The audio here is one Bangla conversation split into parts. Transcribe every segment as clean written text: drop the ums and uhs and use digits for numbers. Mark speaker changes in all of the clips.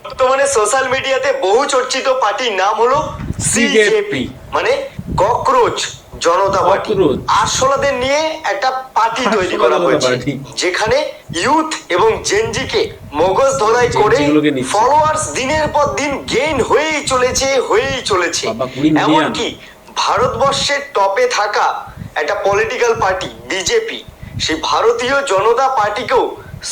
Speaker 1: বর্তমানে সোশ্যাল মিডিয়াতে বহু চর্চিত পার্টির নাম হলো সিজেপি, মানে ককরোচ জনতা পার্টি। আরশোলাদের নিয়ে একটা পার্টি তৈরি করা হয়েছে, যেখানে ইউথ এবং জেনজিকে মগজ ধরাই করে ফলোয়ার্স দিনের পর দিন গেইন হয়েই চলেছে। এমনকি ভারতবর্ষের টপে থাকা একটা পলিটিক্যাল পার্টি বিজেপি, সেই ভারতীয় জনতা পার্টিকেও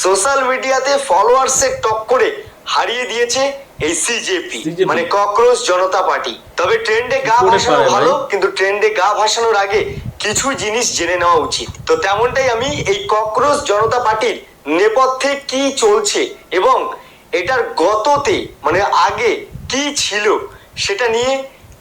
Speaker 1: সোশ্যাল মিডিয়াতে ফলোয়ার্সের টক্করে হারিয়ে দিয়েছে এই সিজেপি, মানে ককরোচ জনতা পার্টি। তবে ট্রেন্ডে গা ভাসানো ভালো, কিন্তু ট্রেন্ডে গা ভাসানোর আগে কিছু জিনিস জেনে নেওয়া উচিত। তো তেমনটাই আমি এই ককরোচ জনতা পার্টির নেপথ্যে কি চলছে এবং এটার গততে মানে আগে কি ছিল সেটা নিয়ে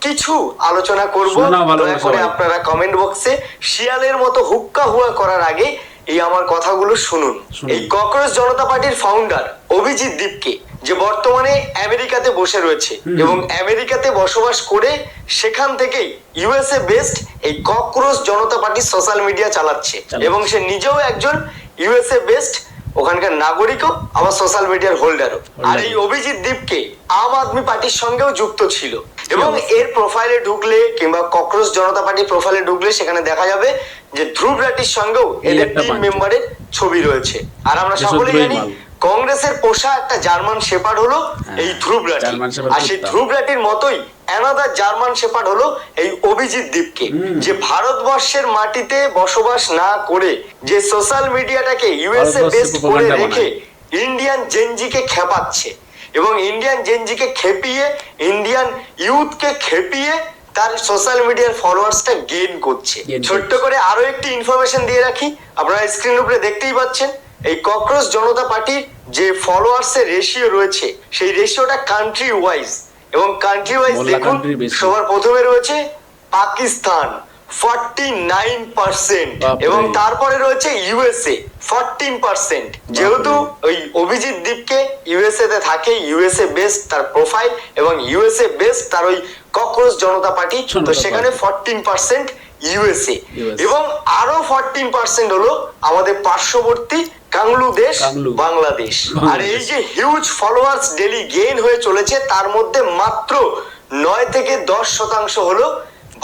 Speaker 1: কিছু আলোচনা করব। দয়া করে আপনারা কমেন্ট বক্সে শিয়ালের মতো হুক্কা হুয়া করার আগে এই আমার কথাগুলো শুনুন। এই ককরোচ জনতা পার্টির ফাউন্ডার অভিজিৎ দীপকে, যে বর্তমানে আমেরিকাতে বসে রয়েছে এবং আমেরিকাতে বসবাস করে সেখান থেকেই ইউএসএ বেসড এই ককরোচ জনতা পার্টি সোশ্যাল মিডিয়া চালাচ্ছে এবং সে নিজেও একজন ইউএসএ বেসড ওখানকার নাগরিকও, আবার সোশ্যাল মিডিয়ার হোল্ডারও। আর এই অভিজিৎ দীপকে আম আদমি পার্টির সঙ্গেও যুক্ত ছিল এবং এর প্রোফাইলে ঢুকলে কিংবা ককরোচ জনতা পার্টির প্রোফাইলে ঢুকলে সেখানে দেখা যাবে যে ধ্রুব রাঠির সঙ্গেও এদের টিম মেম্বারের ছবি রয়েছে। আর আমরা সকলেই জানি কংগ্রেসের পোষা একটা জার্মান শেপার্ড হলো এই ধ্রুব রাঠি, আর সেই ধ্রুব রাঠির মতোই অ্যানাদার জার্মান শেপার্ড হলো এই অভিজিৎ দীপকে, যে ভারতবর্ষের মাটিতে বসবাস না করে যে সোশ্যাল মিডিয়াটাকে ইউএসএ বেসড করে রেখে ইন্ডিয়ান জেনজিকে খেপাচ্ছে এবং ইন্ডিয়ান জেনজিকে খেপিয়ে ইন্ডিয়ান ইউথকে খেপিয়ে তার সোশ্যাল মিডিয়ার ফলোয়ার্সটা গেইন করছে। ছোট্ট করে আরো একটি ইনফরমেশন দিয়ে রাখি, আপনারা স্ক্রিন উপরে দেখতেই পাচ্ছেন এই ককরোচ জনতা পার্টির যে ফলোয়ার্সের রেশিও রয়েছে সেই রেশিওটা কান্ট্রি ওয়াইজ, এবং কান্ট্রি ওয়াইজ দেখুন সবার প্রথমে রয়েছে পাকিস্তান 49% এবং তারপরে রয়েছে ইউএসএ 14%। যেহেতু ওই অভিজিৎ দীপকে ইউএসএ তে থাকে, ইউএসএ বেসড তার প্রোফাইল এবং ইউএসএ বেসড তার ওই ককরোচ জনতা পার্টি, তো সেখানে 14% ইউএসএ এবং আরো 14% হলো আমাদের পার্শ্ববর্তী কাংলু দেশ বাংলাদেশ। আর এই যে হিউজ ফলোয়ার্স ডেলি গেইন হয়ে চলেছে, তার মধ্যে মাত্র 9 থেকে 10% হলো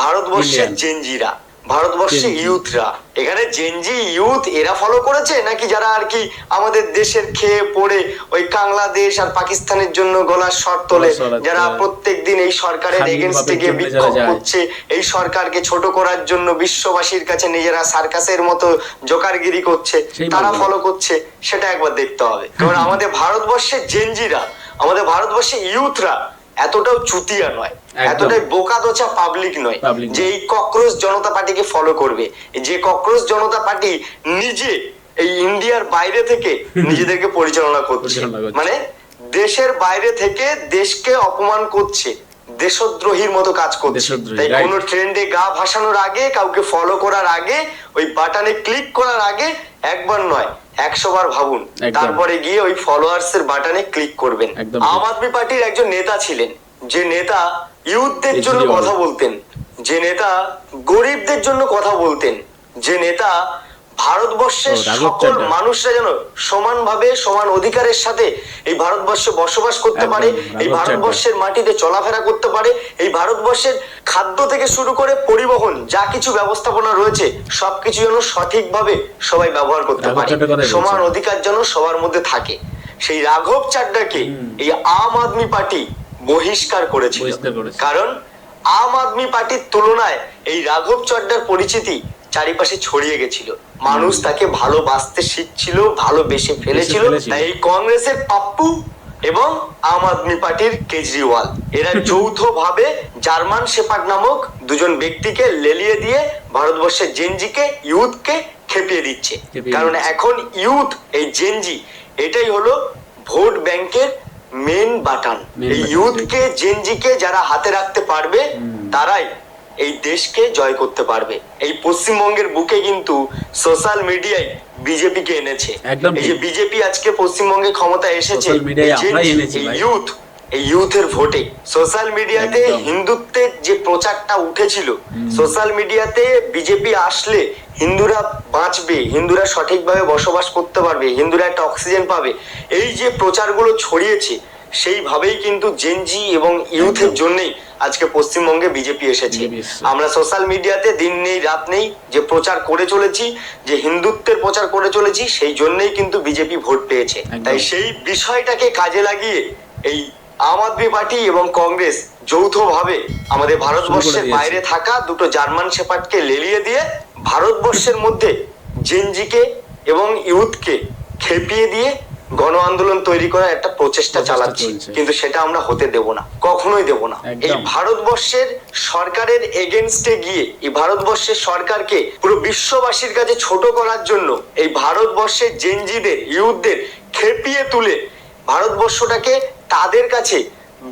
Speaker 1: ভারতবর্ষের জেনজিরা, ভারতবর্ষের ইউথরা। এখানে জেনজি ইউথ এরা ফলো করেছে নাকি যারা আর কি আমাদের দেশের খেয়ে পড়ে ওই বাংলাদেশ আর পাকিস্তানের জন্য গলার স্বর তোলে, যারা প্রত্যেকদিন এই সরকারের এগেইনস্টে গিয়ে বিক্ষোভ করছে, এই সরকারকে ছোট করার জন্য বিশ্ববাসীর কাছে নিজেরা সার্কাসের মতো জোকারগিরি করছে, তারা ফলো করছে, সেটা একবার দেখতে হবে। কারণ আমাদের ভারতবর্ষের জেনজিরা, আমাদের ভারতবর্ষের ইউথরা এতটাও চুতিয়া নয়, এতটাই বোকাদোচা পাবলিক নয় যে এই ককরোচ জনতা পার্টিকে ফলো করবে। যে ককরোচ জনতা পার্টি নিজে এই ইন্ডিয়ার বাইরে থেকে নিজেদেরকে পরিচালনা করছে, মানে দেশের বাইরে থেকে দেশকে অপমান করছে, দেশদ্রোহীর মতো কাজ করছে। তাই কোনো ট্রেন্ডে গা ভাসানোর আগে, কাউকে ফলো করার আগে, ওই বাটনে ক্লিক করার আগে একবার নয় 100 বার ভাবুন, তারপরে গিয়ে ওই ফলোয়ার্স এর বাটনে ক্লিক করবেন। আম আদমি পার্টির একজন নেতা ছিলেন, যে নেতা ইউথদের জন্য কথা বলতেন, যে নেতা গরিবদের জন্য কথা বলতেন, যে নেতা ভারতবর্ষের সকল মানুষরা যেন সমানভাবে সমান অধিকারের সাথে এই ভারতবর্ষে বসবাস করতে পারে, এই ভারতবর্ষের মাটিতে চলাফেরা করতে পারে, এই ভারতবর্ষের খাদ্য থেকে শুরু করে পরিবহন যা কিছু ব্যবস্থাপনা রয়েছে সবকিছু যেন সঠিকভাবে সবাই ব্যবহার করতে পারে, সমান অধিকার যেন সবার মধ্যে থাকে। সেই রাঘব চাড্ডাকে এই আম আদমি পার্টি বহিষ্কার করেছিল, কারণ আম আদমি পার্টির তুলনায় এই রাঘব চাড্ডার পরিচিতি চারিপাশে ছড়িয়ে গেছিল, মানুষ তাকে ভালোবাসতে শিখছিল, ভালোবেসে ফেলেছিল। তাই এই কংগ্রেসের পাপ্পু এবং আম আদমি পার্টির কেজরিওয়াল এরা যৌথভাবে জার্মান শেপার্ড নামক দুজন ব্যক্তিকে লেলিয়ে দিয়ে ভারতবর্ষের জেনজিকে ইউথকে খেপিয়ে দিচ্ছে। কারণ এখন ইউথ এই জেনজি এটাই হলো ভোট ব্যাংকের মেন বাটন। এই ইউথকে জেনজিকে যারা হাতে রাখতে পারবে তারাই এই দেশকে জয় করতে পারবে। এই পশ্চিমবঙ্গের বুকে কিন্তু সোশ্যাল মিডিয়ায় বিজেপিকে এনেছে। এই যে বিজেপি আজকে পশ্চিমবঙ্গে ক্ষমতা এসেছে ইউথ, এই ইউথের ভোটে। সোশ্যাল মিডিয়াতে হিন্দুত্বের যে প্রচারটা উঠেছিল, সোশ্যাল মিডিয়াতে বিজেপি আসলে হিন্দুরা বাঁচবে, হিন্দুরা সঠিকভাবে বসবাস করতে পারবে, হিন্দুরা একটা অক্সিজেন পাবে, এই যে প্রচারগুলো ছড়িয়েছে সেইভাবেই কিন্তু জেনজি এবং ইউথের জন্যই আজকে পশ্চিমবঙ্গে বিজেপি এসেছে। আমরা সোশ্যাল মিডিয়াতে দিন নেই রাত নেই যে প্রচার করে চলেছি, যে হিন্দুত্বের প্রচার করে চলেছি, সেই জন্যই কিন্তু বিজেপি ভোট পেয়েছে। তাই সেই বিষয়টাকে কাজে লাগিয়ে এই আম আদমি পার্টি এবং কংগ্রেস যৌথভাবে আমাদের ভারতবর্ষের বাইরে থাকা দুটো জার্মান শেপার্ডকে লেলিয়ে দিয়ে ভারতবর্ষের মধ্যে জেনজিকে এবং ইউথকে খেপিয়ে দিয়ে গণ আন্দোলন তৈরি করার একটা প্রচেষ্টা চালাচ্ছি, কিন্তু সেটা আমরা হতে দেব না, কখনোই দেব না। এই ভারতবর্ষের সরকারের এগেনস্টে গিয়ে এই ভারতবর্ষের সরকারকে পুরো বিশ্ববাসীর কাছে ছোট করার জন্য এই ভারতবর্ষের জেনজিদের ইউথদের খেপিয়ে তুলে ভারতবর্ষটাকে তাদের কাছে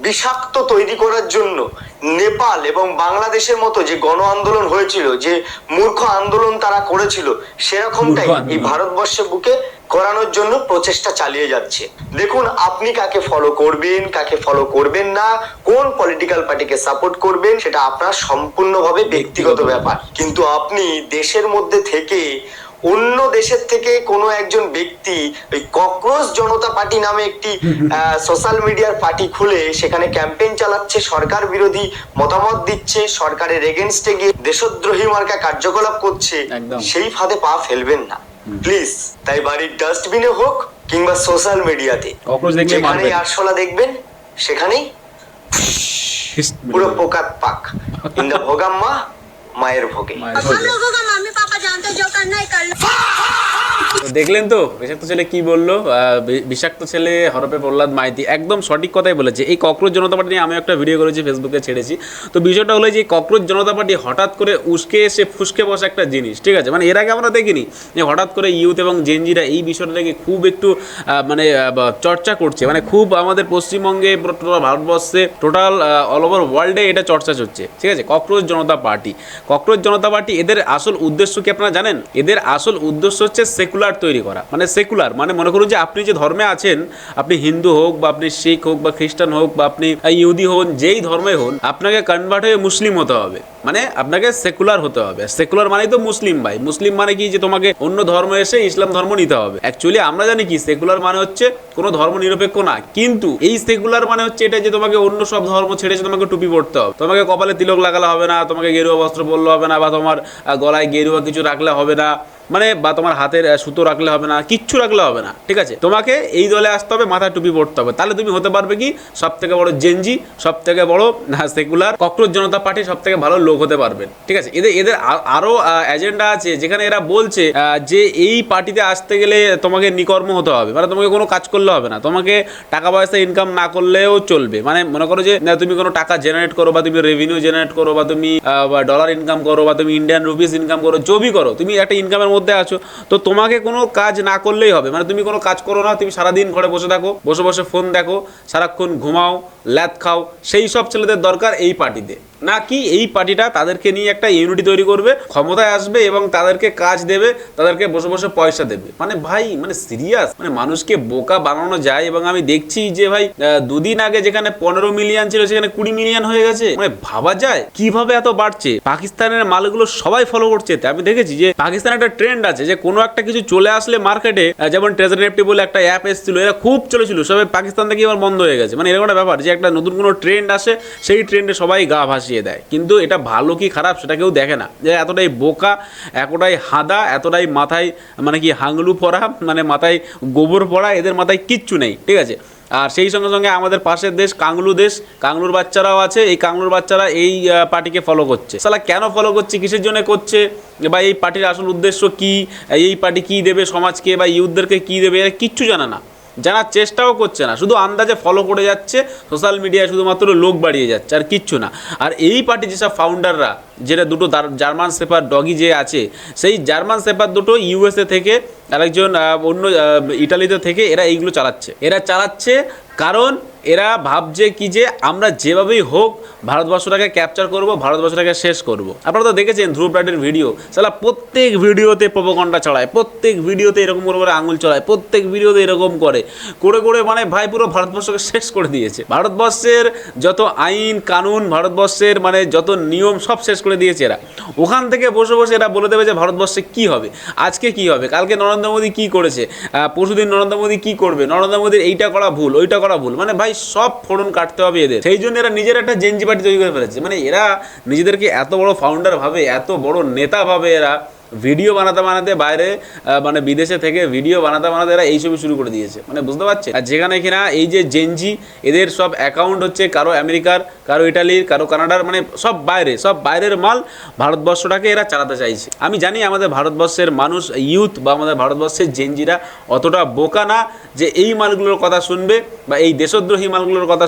Speaker 1: বিষাক্ত তৈরি করার জন্য নেপাল এবং বাংলাদেশের মতো যে গণ আন্দোলন হয়েছিল, যে মূর্খ আন্দোলন তারা করেছিল, সেরকমটাই এই ভারতবর্ষের বুকে করানোর জন্য প্রচেষ্টা চালিয়ে যাচ্ছে। দেখুন, আপনি কাকে ফলো করবেন, কাকে ফলো করবেন না, কোন পলিটিক্যাল পার্টিকে সাপোর্ট করবেন, সেটা আপনার সম্পূর্ণভাবে ব্যক্তিগত ব্যাপার। কিন্তু আপনি দেশের মধ্যে থেকে অন্য দেশের থেকে কোনো একজন ব্যক্তি ওই ককরোচ জনতা পার্টি নামে একটি সোশ্যাল মিডিয়ার পার্টি খুলে সেখানে ক্যাম্পেইন চালাচ্ছে, সরকার বিরোধী মতামত দিচ্ছে, সরকারের এগেনস্টে গিয়ে দেশদ্রোহী মার্কা কার্যকলাপ করছে, সেই ফাঁদে পা ফেলবেন না প্লিজ। তাই বাড়ির ডাস্টবিনে হোক কিংবা সোশ্যাল মিডিয়াতে যেখানেই আরশোলা দেখবেন সেখানেই পুরো পোকাত পাক ইন্দা ভোগাম্মা মায়ের ভোগে।
Speaker 2: দেখলেন তো বিষাক্ত ছেলে কি বললো, বিষাক্ত ছেলে হরপে প্রহ্লাদ মাইতি একদম সঠিক কথাই বলেছে। এই ককরোচ জনতা পার্টি নিয়ে আমি একটা ভিডিও করেছি, ফেসবুকে ছেড়েছি। তো বিষয়টা হলো যে ককরোচ জনতা পার্টি হঠাৎ করে উস্কে এসে ফুসকে বসা একটা জিনিস, ঠিক আছে। মানে এর আগে আমরা দেখিনি যে হঠাৎ করে ইউথ এবং জেনজিরা এই বিষয়টাকে খুব একটু মানে চর্চা করছে, মানে খুব আমাদের পশ্চিমবঙ্গে ভারতবর্ষে টোটাল অল ওভার ওয়ার্ল্ডে এটা চর্চা হচ্ছে, ঠিক আছে। ককরোচ জনতা পার্টি, ককরোচ জনতা পার্টি এদের আসল উদ্দেশ্য কি আপনারা জানেন? এদের আসল উদ্দেশ্য হচ্ছে সেকুলার তৈরি করা। মানে সেকুলার মানে মনে করুন যে আপনি যে ধর্মে আছেন, আপনি হিন্দু হোক বা আপনি শিখ হোক বা খ্রিস্টান হোক বা আপনি ইহুদি হন, যেই ধর্মে হন, আপনাকে কনভার্ট হয়ে মুসলিম হতে হবে, মানে আপনাকে সেকুলার হতে হবে। সেকুলার মানে তো মুসলিম ভাই, মুসলিম মানে কি যে তোমাকে অন্য ধর্ম এসে ইসলাম ধর্ম নিতে হবে। অ্যাকচুয়ালি আমরা জানি কি সেকুলার মানে হচ্ছে কোনো ধর্ম নিরপেক্ষ না, কিন্তু এই সেকুলার মানে হচ্ছে এটা যে তোমাকে অন্য সব ধর্ম ছেড়ে তোমাকে টুপি পড়তে হবে, তোমাকে কপালে তিলক লাগালে হবে না, তোমাকে গেরুয়া বস্ত্র পরলে হবে না, বা তোমার গলায় গেরুয়া কিছু রাখলে হবে না, মানে বা তোমার হাতের সুতো রাখলে হবে না, কিচ্ছু রাখলে হবে না, ঠিক আছে। তোমাকে এই দলে আসতে হবে, মাথায় টুপি পড়তে হবে, তাহলে তুমি হতে পারবে কি সব থেকে বড় জেনজি, সব থেকে বড় সেকুলার ককরোচ জনতা পার্টি, সব থেকে ভালো লোক হতে পারবেন, ঠিক আছে। এদের আরো এজেন্ডা আছে, যেখানে এরা বলছে যে এই পার্টিতে আসতে গেলে তোমাকে নিকর্ম হতে হবে, মানে তোমাকে কোনো কাজ করলে হবে না, তোমাকে টাকা পয়সা ইনকাম না করলেও চলবে। মানে মনে করো যে তুমি কোনো টাকা জেনারেট করো, বা তুমি রেভিনিউ জেনারেট করো, বা তুমি ডলার ইনকাম করো, বা তুমি ইন্ডিয়ান রুপিস ইনকাম করো, জবই করো, তুমি একটা ইনকামের মধ্যে আছো, তো তোমাকে কোনো কাজ না করলেই হবে। মানে তুমি কোনো কাজ করো না, তুমি সারাদিন ঘরে বসে থাকো, বসে বসে ফোন দেখো, সারাক্ষণ ঘুমাও, ল্যাদ খাও, সেই সব ছেলেদের দরকার এই পার্টিতে। নাকি এই পার্টিটা তাদেরকে নিয়ে একটা ইউনিটি তৈরি করবে, ক্ষমতায় আসবে এবং তাদেরকে কাজ দেবে, তাদেরকে বসে বসে পয়সা দেবে। মানে ভাই মানে সিরিয়াস, মানে মানুষকে বোকা বানানো যায়। এবং আমি দেখছি যে ভাই দুদিন আগে যেখানে 15 মিলিয়ন ছিল সেখানে 20 মিলিয়ন হয়ে গেছে। মানে ভাবা যায় কিভাবে এত বাড়ছে। পাকিস্তানের মালগুলো সবাই ফলো করছে। আমি দেখেছি যে পাকিস্তানের একটা ট্রেন্ড আছে যে কোনো একটা কিছু চলে আসলে মার্কেটে, যেমন ট্রেজারি নেফটি বলে একটা অ্যাপ এসেছিল, এরা খুব চলেছিল, সবাই পাকিস্তান থেকে এবার বন্ধ হয়ে গেছে। মানে এরকম একটা ব্যাপার যে একটা নতুন কোনো ট্রেন্ড আসে, সেই ট্রেন্ডে সবাই গা ভাসিয়ে দেয়, কিন্তু এটা ভালো কি খারাপ সেটা কেউ দেখে না। যে এতটাই বোকা, এতটাই হাদা, এতটাই মাথায় মানে কি হাংলু পড়া, মানে মাথায় গোবর পড়া, এদের মাথায় কিচ্ছু নেই, ঠিক আছে। আর সেই সঙ্গে সঙ্গে আমাদের পাশের দেশ কাংলু দেশ, কাংলুর বাচ্চারাও আছে, এই কাংলুর বাচ্চারা এই পার্টিকে ফলো করছে। সালা কেন ফলো করছে, কিসের জন্য করছে, বা এই পার্টির আসল উদ্দেশ্য কি, এই পার্টি কি দেবে সমাজকে বা ইউথদেরকে কি দেবে, এরা কিচ্ছু জানে না, জানার চেষ্টাও করছে না, শুধু আন্দাজে ফলো করে যাচ্ছে, সোশ্যাল মিডিয়ায় শুধুমাত্র লোক বাড়িয়ে যাচ্ছে, আর কিচ্ছু না। আর এই পার্টি যেসব ফাউন্ডাররা, যেটা দুটো জার্মান শেপার্ড ডগি যে আছে, সেই জার্মান শেপার্ড দুটো ইউএসএ থেকে, আরেকজন অন্য ইটালিতে থেকে, এরা এইগুলো চালাচ্ছে। এরা চালাচ্ছে কারণ এরা ভাবছে কি যে আমরা যেভাবেই হোক ভারতবর্ষটাকে ক্যাপচার করব, ভারতবর্ষটাকে শেষ করব। আপনারা তো দেখেছেন ধ্রুব ব্রাডের ভিডিও, সালা প্রত্যেক ভিডিওতে প্রোপাগান্ডা ছড়ায়, প্রত্যেক ভিডিওতে এরকম করে আঙুল চড়ায়, প্রত্যেক ভিডিওতে এরকম করে মানে ভাই পুরো ভারতবর্ষকে শেষ করে দিয়েছে। ভারতবর্ষের যত আইন কানুন, ভারতবর্ষের মানে যত নিয়ম সব শেষ করে দিয়েছে এরা। ওখান থেকে বসে বসে এরা বলে দেবে যে ভারতবর্ষে কী হবে, আজকে কী হবে, কালকে নরেন্দ্র মোদী কী করেছে, পরশুদিন নরেন্দ্র মোদী কী করবে, নরেন্দ্র মোদীর এইটা করা ভুল, ওইটা করা করা ভুল। মানে ভাই সব ফোড়ন কাটতে হবে এদের, সেই জন্য এরা নিজের একটা জেনজি পার্টি তৈরি করে ফেলেছে। মানে এরা নিজেদেরকে এত বড় ফাউন্ডার ভাবে, এত বড় নেতা ভাবে, এরা ভিডিও বানাতে বাইরে মানে বিদেশে থেকে ভিডিও বানাতে এরা এইসবই শুরু করে দিয়েছে। মানে বুঝতে পারছে। আর যেখানে কিনা এই যে জেনজি, এদের সব অ্যাকাউন্ট হচ্ছে কারো আমেরিকার, কারো ইটালির, কারো কানাডার, মানে সব বাইরের মাল ভারতবর্ষটাকে এরা চালাতে চাইছে। আমি জানি আমাদের ভারতবর্ষের মানুষ, ইউথ বা আমাদের ভারতবর্ষের জেনজিরা অতটা বোকা না যে এই মালগুলোর কথা শুনবে বা এই দেশদ্রোহী মালগুলোর কথা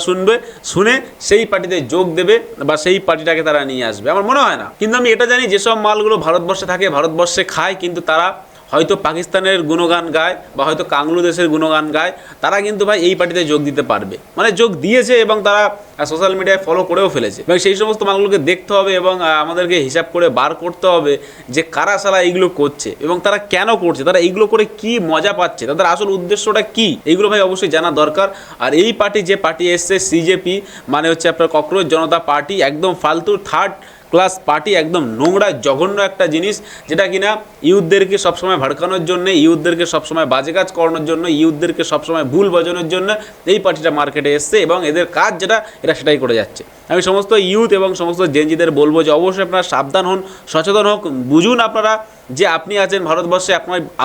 Speaker 2: শুনে সেই পার্টিতে যোগ দেবে বা সেই পার্টিটাকে তারা নিয়ে আসবে, আমার মনে হয় না। কিন্তু আমি এটা জানি যেসব মালগুলো ভারতবর্ষে থাকে, ভারতবর্ষে খায়, কিন্তু তারা হয়তো পাকিস্তানের গুণগান গায় বা হয়তো কাংলু দেশের গুণগান গায়, তারা কিন্তু ভাই এই পার্টিতে যোগ দিতে পারবে, মানে যোগ দিয়েছে এবং তারা সোশ্যাল মিডিয়ায় ফলো করেও ফেলেছে। এবং সেই সমস্ত মালগুলোকে দেখতে হবে এবং আমাদেরকে হিসাব করে বার করতে হবে যে কারা সালা এইগুলো করছে এবং তারা কেন করছে, তারা এইগুলো করে কি মজা পাচ্ছে, তাদের আসল উদ্দেশ্যটা কি, এইগুলো ভাই অবশ্যই জানা দরকার। আর এই পার্টি, যে পার্টি এসছে সিজেপি, মানে হচ্ছে আপনার ককরোচ জনতা পার্টি, একদম ফালতু থার্ড ক্লাস পার্টি, একদম নোংরা জঘন্য একটা জিনিস, যেটা কিনা ইউথদেরকে সবসময় ভড়কানোর জন্য, ইউথদেরকে সবসময় বাজে কাজ করানোর জন্য, ইউথদেরকে সবসময় ভুল বোঝানোর জন্য এই পার্টিটা মার্কেটে এসছে এবং এদের কাজ যেটা এরা সেটাই করে যাচ্ছে। আমি সমস্ত ইউথ এবং সমস্ত জেনজিদের বলবো যে অবশ্যই আপনারা সাবধান হন, সচেতন হোক, বুঝুন আপনারা যে আপনি আছেন ভারতবর্ষে,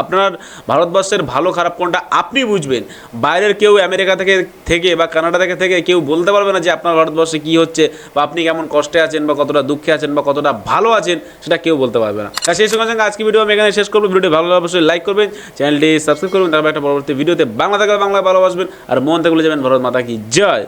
Speaker 2: আপনার ভারতবর্ষের ভালো খারাপ কোনটা আপনি বুঝবেন। বাইরের কেউ আমেরিকা থেকে বা কানাডা থেকে কেউ বলতে পারবে না যে আপনার ভারতবর্ষে কী হচ্ছে বা আপনি কেমন কষ্টে আছেন বা কতটা দুঃখে আছেন বা কতটা ভালো আছেন, সেটা কেউ বলতে পারবে না। আর সেই সঙ্গে আজকে ভিডিও আমি এখানে শেষ করবো। ভিডিওটি ভালো লাগলে অবশ্যই লাইক করবেন, চ্যানেলটি সাবস্ক্রাইব করবেন, তারপর একটা পরবর্তী ভিডিওতে বাংলায় ভালোবাসবেন আর মন থেকে বলে যাবেন ভারত মাতা কি জয়।